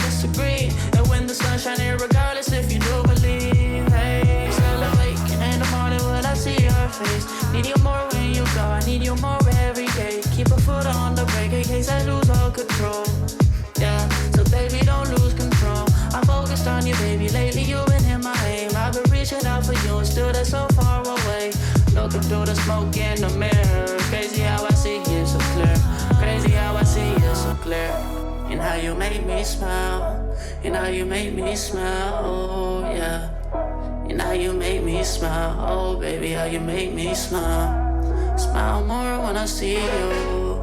disagree. And when the sun's shining, regardless if you do believe. Hey, still awake in the morning when I see your face. Need you more when you go, I need you more every day. Keep a foot on the brake in case I lose all control. Yeah, so baby, don't lose control. I'm focused on you, baby. Lately you've been in my aim. I've been reaching out for you and still they're so far away. Looking through the smoke in the mirror. Crazy how I see you so clear. Crazy how I see you so clear. And how you make me smile. And how you make me smile. Oh yeah. And how you make me smile. Oh baby, how you make me smile. Smile more when I see you.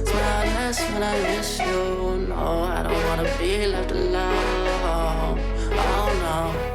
Smile less when I miss you. No, I don't wanna be left alone. Oh no.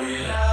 Yeah.